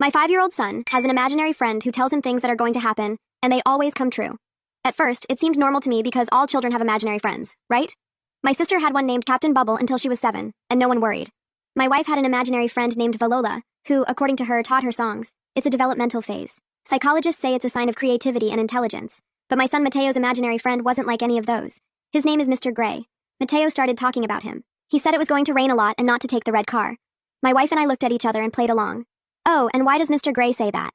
My 5-year-old son has an imaginary friend who tells him things that are going to happen, and they always come true. At first, it seemed normal to me because all children have imaginary friends, right? My sister had one named Captain Bubble until she was 7, and no one worried. My wife had an imaginary friend named Valola, who, according to her, taught her songs. It's a developmental phase. Psychologists say it's a sign of creativity and intelligence. But my son Mateo's imaginary friend wasn't like any of those. His name is Mr. Gray. Mateo started talking about him. He said it was going to rain a lot and not to take the red car. My wife and I looked at each other and played along. Oh, and why does Mr. Gray say that?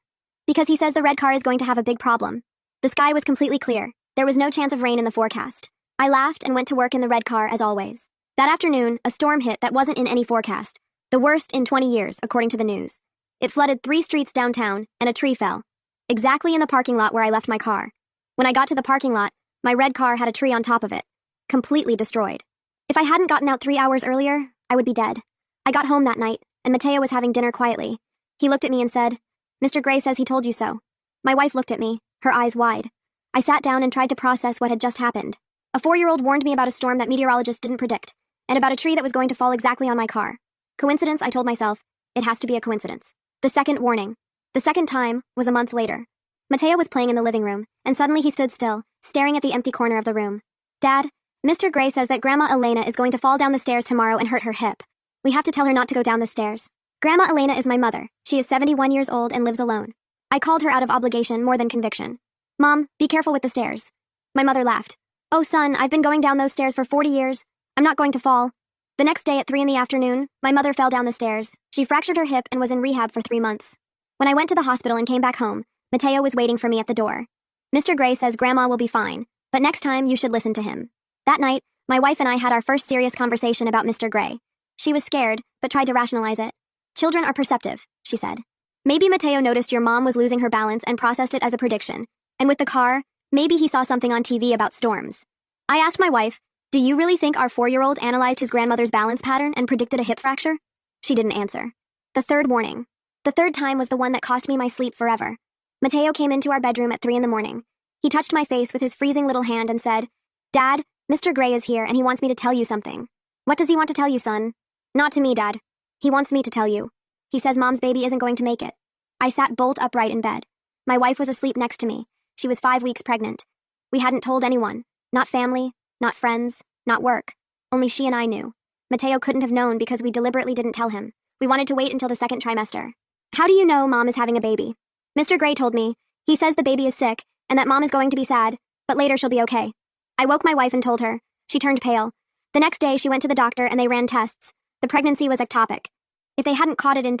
Because he says the red car is going to have a big problem. The sky was completely clear. There was no chance of rain in the forecast. I laughed and went to work in the red car as always. That afternoon, a storm hit that wasn't in any forecast. The worst in 20 years, according to the news. It flooded 3 streets downtown, and a tree fell. Exactly in the parking lot where I left my car. When I got to the parking lot, my red car had a tree on top of it. Completely destroyed. If I hadn't gotten out 3 hours earlier, I would be dead. I got home that night, and Mateo was having dinner quietly. He looked at me and said, "Mr. Gray says he told you so." My wife looked at me, her eyes wide. I sat down and tried to process what had just happened. A 4-year-old warned me about a storm that meteorologists didn't predict, and about a tree that was going to fall exactly on my car. Coincidence, I told myself. It has to be a coincidence. The second warning. The second time was a month later. Mateo was playing in the living room, and suddenly he stood still, staring at the empty corner of the room. "Dad, Mr. Gray says that Grandma Elena is going to fall down the stairs tomorrow and hurt her hip. We have to tell her not to go down the stairs." Grandma Elena is my mother. She is 71 years old and lives alone. I called her out of obligation more than conviction. "Mom, be careful with the stairs." My mother laughed. "Oh, son, I've been going down those stairs for 40 years. I'm not going to fall." The next day at 3 in the afternoon, my mother fell down the stairs. She fractured her hip and was in rehab for 3 months. When I went to the hospital and came back home, Mateo was waiting for me at the door. "Mr. Gray says Grandma will be fine, but next time you should listen to him." That night, my wife and I had our first serious conversation about Mr. Gray. She was scared, but tried to rationalize it. "Children are perceptive," she said. "Maybe Mateo noticed your mom was losing her balance and processed it as a prediction. And with the car, maybe he saw something on TV about storms." I asked my wife, "Do you really think our 4-year-old analyzed his grandmother's balance pattern and predicted a hip fracture?" She didn't answer. The third warning. The third time was the one that cost me my sleep forever. Mateo came into our bedroom at 3 in the morning. He touched my face with his freezing little hand and said, "Dad, Mr. Gray is here and he wants me to tell you something." "What does he want to tell you, son?" "Not to me, Dad. He wants me to tell you. He says Mom's baby isn't going to make it." I sat bolt upright in bed. My wife was asleep next to me. She was 5 weeks pregnant. We hadn't told anyone. Not family, not friends, not work. Only she and I knew. Mateo couldn't have known because we deliberately didn't tell him. We wanted to wait until the second trimester. "How do you know Mom is having a baby?" "Mr. Gray told me. He says the baby is sick and that Mom is going to be sad, but later she'll be okay." I woke my wife and told her. She turned pale. The next day she went to the doctor and they ran tests. The pregnancy was ectopic. If they hadn't caught it in